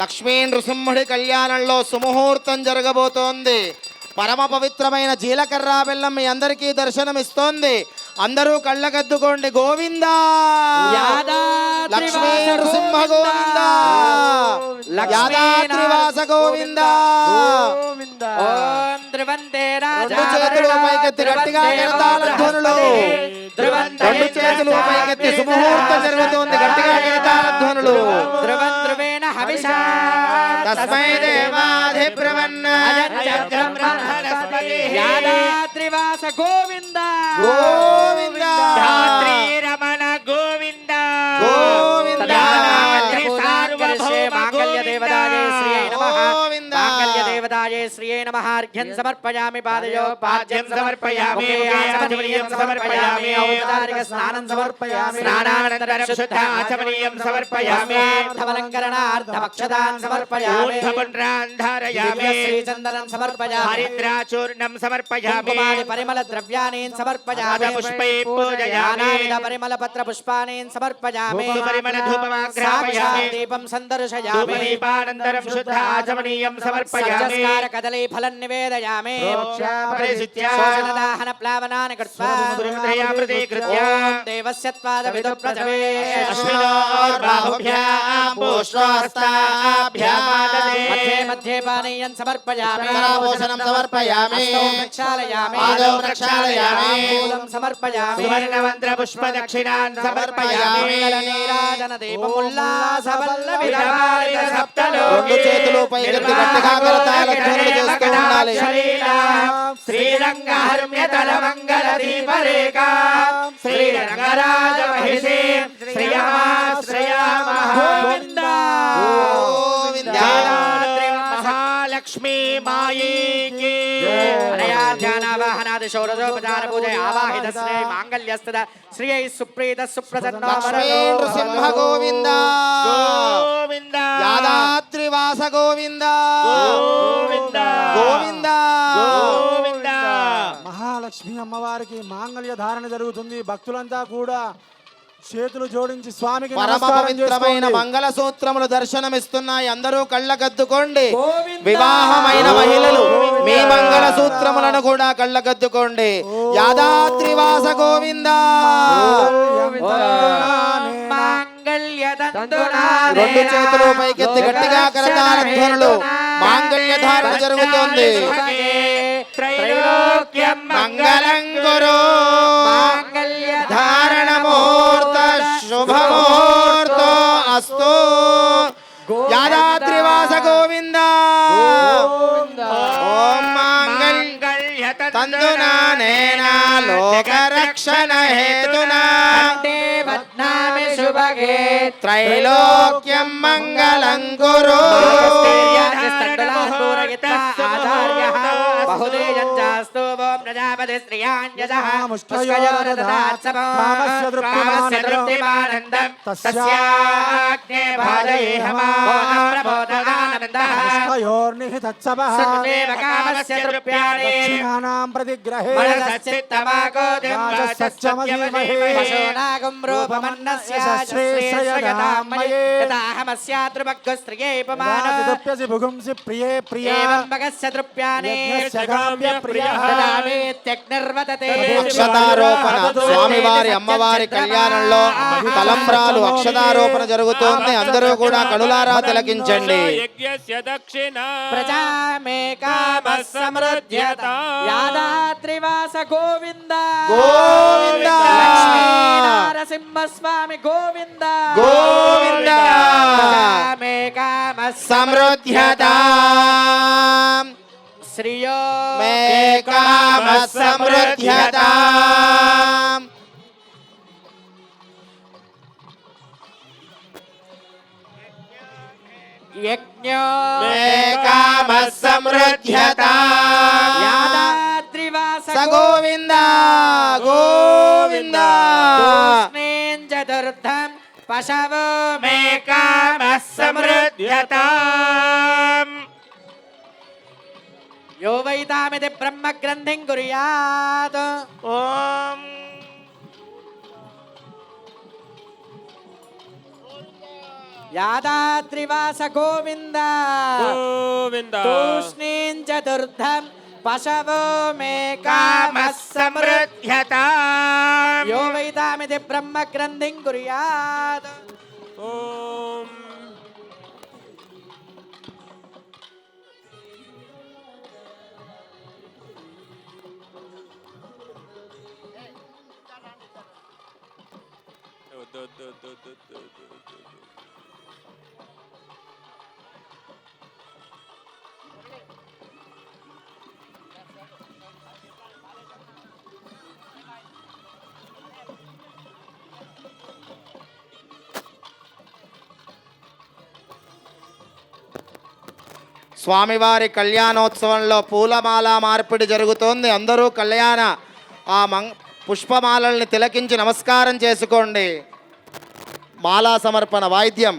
లక్ష్మీ నృసింహుడి కళ్యాణంలో సుముహూర్తం జరగబోతోంది. పరమ పవిత్రమైన జీలకర్ర బెల్లం మీ అందరికీ దర్శనమిస్తోంది. అందరూ కళ్ళకద్దుకోండి. గోవింద లక్ష్మీ నృసింహ గోవింద యాదాద్రివాస గోవింద. ఓం ధ్రువంతే రెండు చేతులు పైకెత్తి గట్టిగా కరతాళ ధ్వనులు. రెండు చేతులు పైకెత్తి సుముహూర్తం జరుగుతోంది. గట్టిగా కరతాళ ధ్వనులు. ధ్రువం ధ్రువేణ హవిషా తస్మై దేవాధిబ్రవన్న యాదాద్రివాస గోవింద గోవింద ధాత్రీ రమణ గోవింద గోవింద యాదాద్రి సార్వభౌమ మాంగళ్య దేవతాయే శ్రీయై నమః. గోవింద. మాంగళ్య దేవతాయే శ్రీయై నమః. అర్ఘ్యం సమర్పయామి పాదయో పాద్యం సమర్పయామి, ఆచమనీయం సమర్పయామి, ఔపచారిక స్నానం సమర్పయామి. స్నానానంతరం శుద్ధ ఆచమనీయం సమర్పయామి, ధమక్షదాన్ సమర్పయామి. ఊర్ధ్వపుండ్రాన్ ధారయామి, శ్రీచందనం సమర్పయామి. హరిద్రాచూర్ణం సమర్పయామి, కుంకుమాది పరిమళ ద్రవ్యాని సమర్పయామి. పుష్పై పూజయామి, నానావిధ పరిమళ పత్ర పుష్పాని సమర్పయామి. పరిమళ ధూపమాగ్రాపయామి, సాక్షాత్ దీపం సందర్శయామి. ధూపదీపానంతరం శుద్ధ ఆచమనీయం సమర్పయామి, సజ్జస్కార కదలీ ఫలం నివేదయామి. పరిశుద్ధ్య శోషణదాహన ప్లావనాని కృత్వా ప్రతికృత్య ఓం దేవస్య త్వాద విదు ప్రజవే అశ్వినోర్బాహుభ్యాం పుష్పాస్తాభ్యాం మధ్యే మధ్యే పానీయం సమర్పయామి. కరాభూషణం సమర్పయామి. హస్తౌ ప్రక్షాళయామి. పాదౌ ప్రక్షాళయామి. తాంబూలం సమర్పయామి. సువర్ణమంత్ర పుష్ప దక్షిణాన్ సమర్పయామి, మంగళ నీరాజన దీపముల్లాస పల్లవి ధమాలిత సప్తలోకే. రెండు చేతులు పైకెత్తి గట్టిగా కరతాళ ధ్వనులు చేస్తూ ఉండాలి. శ్రీరంగ హర్మ్యతల మంగళ దీపరేఖ శ్రీరంగరాజ మహిషి శ్రియమాశ్రయామః గోవింద గోవింద మహాలక్ష్మీ మాయీకి అనయా ధ్యానావాహనాది షోడశోపచార పూజ ఆవాహిత శ్రీ మాంగళ్యస్తద శ్రీయై సుప్రీత సుప్రసన్న లక్ష్మీ నృసింహ గోవింద గోవింద యాదాద్రివాస గోవింద గోవింద గోవింద గోవింద మహాలక్ష్మి అమ్మవారికి మాంగళ్య ధారణ జరుగుతుంది. భక్తులంతా కూడా చేతులు జోడించి స్వామికి పరమ నమస్కారం పవిత్రమైన చేసుకోండి. మంగళ సూత్రములు దర్శనమిస్తున్నాయి. అందరూ కళ్ళకద్దుకోండి. గోవింద. వివాహమైన మహిళలు మీ మంగళ సూత్రములను కూడా కళ్ళకద్దుకోండి. యాదాద్రివాస గోవింద రెండు చేతులు పైకెత్తి గట్టిగా కరతాళ ధ్వనులు. మాంగళ్య ధారణ జరుగుతోంది. త్రైలోక్యం మంగళం గురు ధారణ ముహూర్త శుభముహూర్తో అస్తు. యాదాద్రివాస గోవింద ఓం మాంగళ్య తందునా నేనా లోకరక్షణ హేతునా కంటే బధ్నామి శుభగే త్రైలోక్యం మంగళం కురు ఆచార్యః బహుదేయం చాస్తు ఓం ప్రజాపతి శ్రియాణ్యజః ముష్కయోరదదాత్సవో కామస్య తృప్తిమానందం తస్యాగ్నే భాజయేహమా ప్రబోధనానందః ముష్కయోర్నిహితత్సవః సర్వేవ కామస్య తృప్యాణి దక్షిణానాం ప్రతిగ్రహే మనసచ్చిత్తమాకోదిం రాజసత్యమధీమహే పశూనాగం రూపమన్నస్య శ్రేయదామయే యదాహమస్యాతృభగ్గస్త్రియే పమానః విదుప్యసి భుగుంసి ప్రియే ప్రియా ఏవం భగస్య తృప్యాణి యజ్ఞస్య కామ్య ప్రియః దదామీత్యగ్నిర్వదతే అక్షతారోపణ స్వామివారి అమ్మవారి కళ్యాణంలో తలంబ్రాలు అక్షతారోపణ జరుగుతోంది. అందరూ కూడా కనులారా తిలకించండి. యజ్ఞస్య దక్షిణ ప్రజామే కామః సమృద్ధ్యత యాదాద్రివాస గోవింద గోవింద లక్ష్మీ నరసింహస్వామి గోవింద గోవింద ప్రజామే కామః సమృద్ధ్యతా శ్రియో మే కామ సమృద్ధ్యతా యజ్ఞో మే కామ సమృద్ధ్యతా యాదాద్రివాస స గోవింద గోవింద తూష్ణీం చతుర్థం పశవో మే కామః సమృద్ధ్యతాం యో వైతామితి బ్రహ్మగ్రంథిం కుర్యాత్ ఓం యాదాద్రివాస గోవింద గోవింద తూష్ణీం చతుర్థం పశవో మే కామ కామః సమృద్ధ్యతాం యో వైతామితి బ్రహ్మగ్రంథిం కుర్యాత్ ఓం స్వామివారి కళ్యాణోత్సవంలో పూలమాల మార్పిడి జరుగుతోంది. అందరూ కళ్యాణ ఆ పుష్పమాలల్ని తిలకించి నమస్కారం చేసుకోండి. మాలా సమర్పణ వాయిద్యం.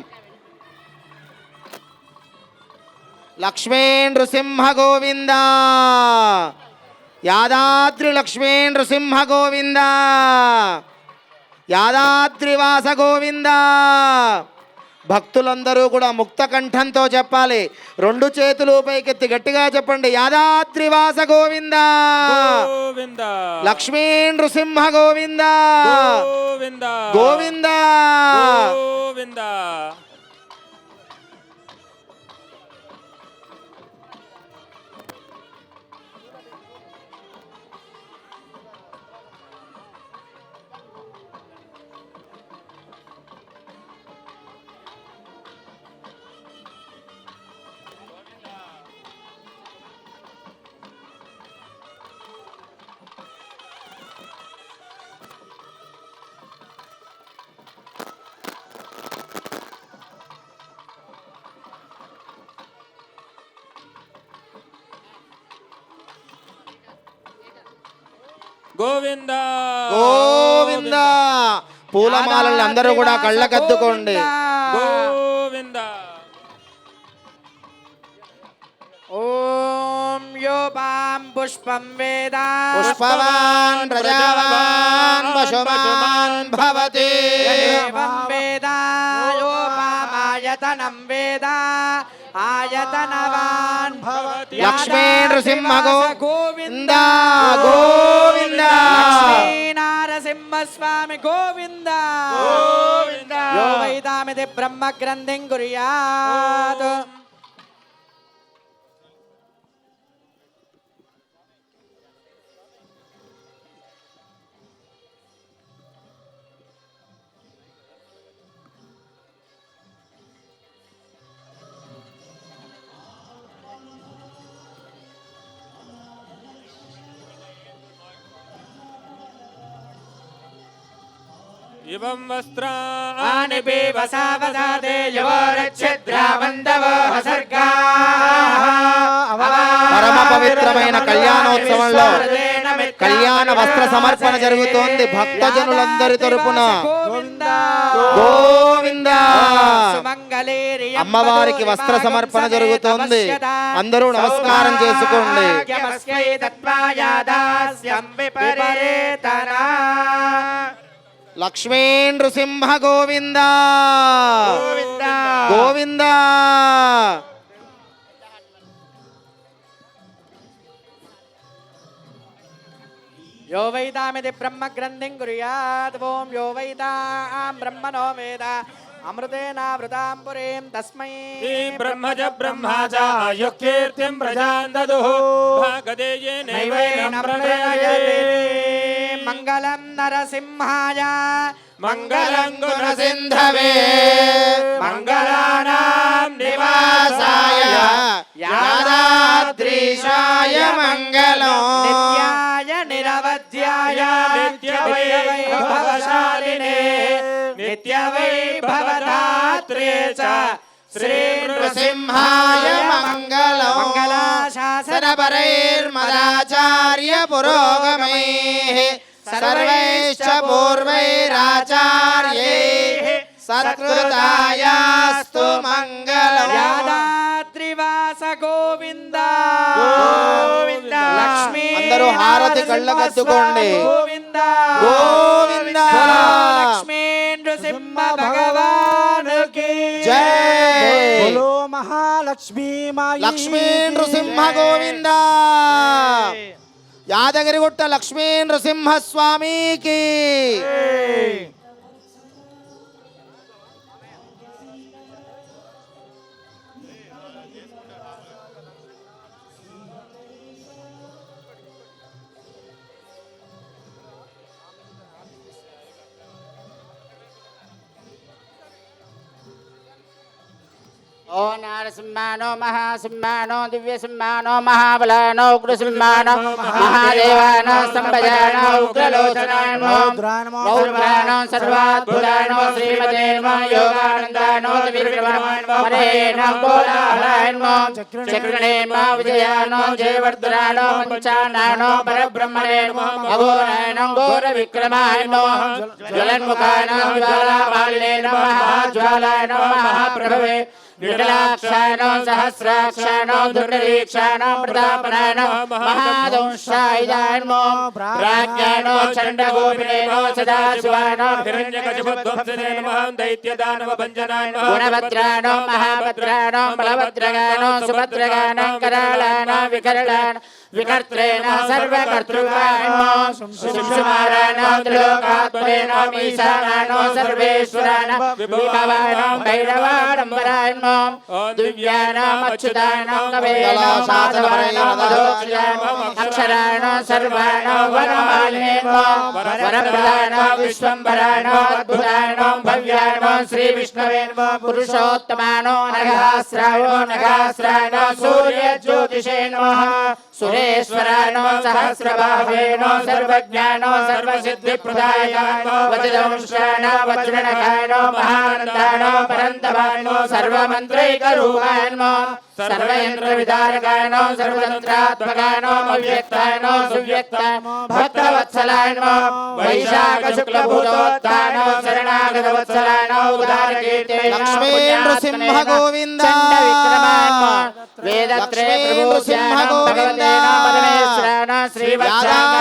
లక్ష్మీ నృసింహ గోవింద యాదాద్రి లక్ష్మీ నృసింహ గోవింద యాదాద్రివాస గోవింద. భక్తులందరూ కూడా ముక్త కంఠంతో చెప్పాలి. రెండు చేతులు పైకెత్తి గట్టిగా చెప్పండి. యాదాద్రివాస గోవింద గోవింద లక్ష్మీ నృసింహ గోవింద గోవింద గోవింద గోవింద గోవింద గోవింద. పూలమాలని అందరూ కూడా కళ్ళకద్దుకోండి. గోవింద ఓం యోపాం పుష్పం వేద పుష్పవాన్ ప్రజావాన్ పశుమాన్ భవతి. ఏవం వేద యోపామాయతనం వేద ఆయతనవాన్ భవతి. లక్ష్మీ నృసింహ గోవింద గోవింద లక్ష్మీ నారసింహస్వామి గోవింద గోవింద యో వైతామితి బ్రహ్మగ్రంథిం కుర్యాత్ इवं वस्त्राणि आनि वसावसादे यवोरच्छद्रावन्दवो हसर्गाः పరమ పవిత్రమైన కళ్యాణోత్సవంలో కళ్యాణ వస్త్ర సమర్పణ జరుగుతోంది భక్తజనులందరి తరపున గోవింద అమ్మవారికి వస్త్ర సమర్పణ జరుగుతోంది అందరూ నమస్కారం చేసుకోండి లక్ష్మీ నృసింహ గోవింద గోవింద यो वैदामिति ब्रह्म ग्रन्थिं कुर्यात् ॐ यो वैदां ब्रह्मणो वेद अमृतेनावृतां पुरीं तस्मै ब्रह्मज ब्रह्मा च युक्तीर्तिं प्रजान् ददुः भागदेयेनैवैनं प्रणयते मङ्गलं नरसिंहाय मङ्गलं गुणसिन्धवे मङ्गलानां निवासाय यादाद्रीशाय मङ्गलम् नित्याय निरवध्याय नित्यवैभवशालिने नित्यवैभवदात्रे च నృసింహాయ మంగళం మంగళాశాసనపరైర్మదాచార్య పురోగమైః సర్వైశ్చ పూర్వైరాచార్యైః సత్కృతాయాస్తు మంగళం యాదాద్రివాస గోవింద గోవింద లక్ష్మీ అందరూ హారతి కళ్ళకద్దుకోండి గోవింద గోవింద లక్ష్మీ నృసింహ భగవానుకి జై బోలో మహాలక్ష్మీ మాయి లక్ష్మీ నృసింహ గోవింద యాదగిరిగుట్ట లక్ష్మీ నృసింహ స్వామికి ओ नारसिंहानो महासिंहानो दिव्यसिंहानो महाबलानो उग्रसिंहानो महादेवानो स्तंभजानो उग्रलोचनानो रौद्रानो सर्वाद्भुतानो श्रीमते नमः योगानन्दानो विक्रमानो हरेनो कोलाहलानो चक्रणे नमः विजयानो जयवर्धनानो पंचानानो परब्रह्मणे नमः अघोरायनो घोरविक्रमाय नमः ज्वलन्मुखानो ज्वालापालिने नमः ज्वालाय नमः महाप्रभवे विकलाक्षायनो सहस्राक्षायनो दुर्निरीक्षायनो प्रतापनायनो महादंशाय नमो प्राज्ञायनो चण्डगोपिनेनो सदाशिवायनो हिरण्यकशिपुध्वंसने नमः दैत्यदानवभञ्जनाय नमः गुणभद्रायनो महाभद्रायनो बलभद्रगायनो सुभद्रगायनो करालायनो विकरलायनो विकर्त्रेण सर्वकर्तृकाय नमः शुंशुमारायनो त्रिलोकात्मनेनो ईशानायनो सर्वेश्वरायनो विभवायनो भैरवाडम्बराय नमः दिव्यानाम् अच्युतानां कवेनो माधवायनो मधोक्षयानो अक्षरायनो सर्वाणो वनमालिने वरप्रदानो विश्वम्भरायनो अद्भुतायनो भव्यायनो श्रीविष्णवे पुरुषोत्तमानो नघास्रायो नघास्रायनो सूर्यज्योतिषे नमः सुरेश्वरायनो सहस्रबाहेनो सर्वज्ञानो सर्वसिद्धिप्रदायनो वज्रदंशायनो वज्रणकायनो महानन्दायनो परन्तपायनो सर्वमन्त्रैकरूपाय नमः सर्वयन्त्रविदारकायनो सर्वतन्त्रात्मकायनो अव्यक्तायनो सुव्यक्ताय भक्तवत्सलाय नमः वैशाखशुक्लभूतोत्थानो शरणागतवत्सलायनो उदारकीर्ते लक्ष्मी नृसिंह गोविन्द चण्डविक्रमाय नमः वेदत्रे प्रभूस्यानो भगवतेनो परमेश्वरानो श्रीवासानो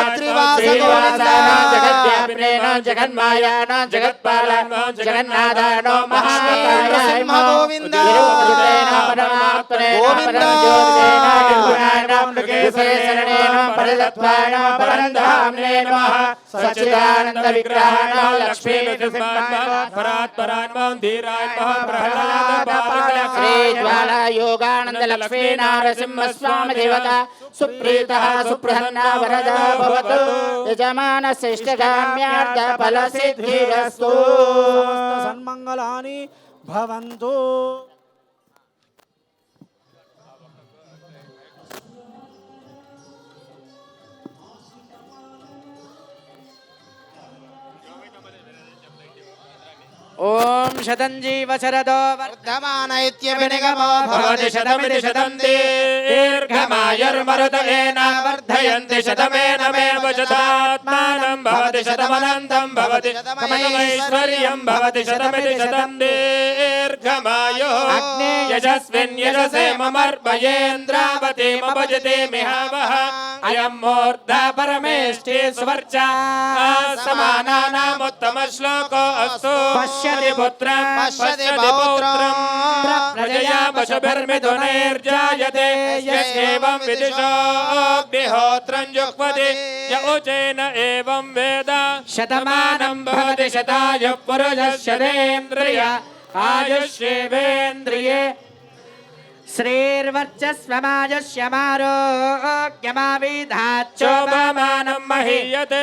जगद्व्यापिनेनो जगन्मायानो जगत्पालानो जगन्नाथानो महाकायाय नमः गोविन्द परमात्मने गोविन्द परमज्योतिषेण निर्गुणाय विशेषणेन परतत्वाय परन्धाम्ने नमः सच्चिदानन्द विग्रहाय लक्ष्मी श्री ज्वाला योगानंद लक्ष्मी नारसिंह स्वामी देवता सुप्रीतः सुप्रसन्ना वरदा भवतु यजमानस्य इष्टकाम्यार्थ फलसिद्धिरस्तु సన్మంగళాని భవంతు ఓం శతంజీవ శరదో వర్ధమానైత్యభినిగమో భవతి శతమితి శతం దీర్ఘమాయుర్మరుతేన వర్ధయంతి శతమేనమేవ శతాత్మానం భవతి శతమనంతం భవతి శతమైశ్వర్యం భవతి శతమితి శతం దీర్ఘమాయుః అగ్నే యశస్విన్ యశసే మమర్భయేంద్రావతి మభజతే మిహావహ అయం మూర్ధ పరమేష్ఠి సువర్చా సమానానాముత్తమ శ్లోకో అస్తు పశ్యతి పుత్రం పశ్యతి పౌత్రం ప్రజయా పశుభిర్మిథునైర్జాయతే యస్యేవం విదిశోऽగ్నిహోత్రం జుహ్వతి య ఉచేన ఏవం వేద శతమానం భవతి శతాయుః పురుషः శతేంద్రియ ఆయుష్యేవేంద్రియే శ్రీర్వర్చస్వమాజస్యమారోగ్యమావిధాచ్చోపమానం మహీయతే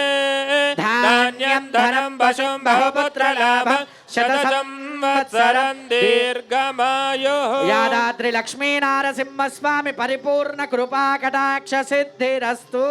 ధాన్యం ధనం వశం బహుపుత్రలాభం శతసంవత్సరం దీర్ఘమాయుః యాదాద్రి లక్ష్మీ నారసింహస్వామి పరిపూర్ణ కృపా కటాక్ష సిద్ధిరస్తు.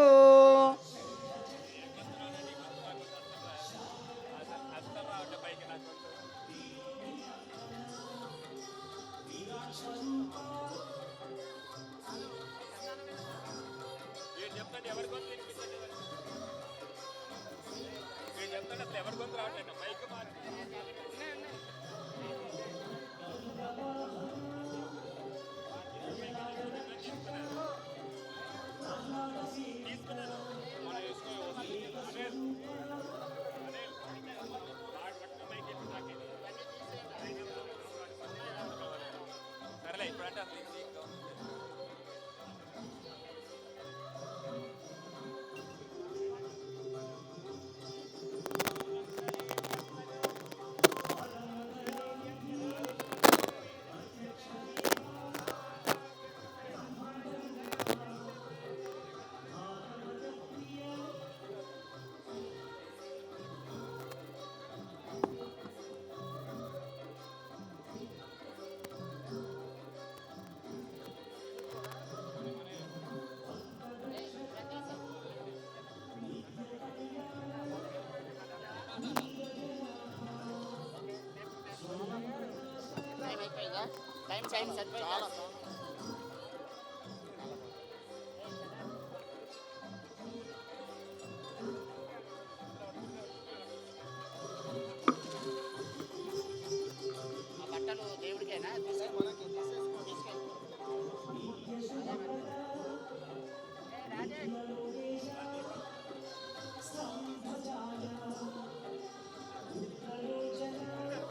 బట్టలు దేవుడికేనా రాజేష్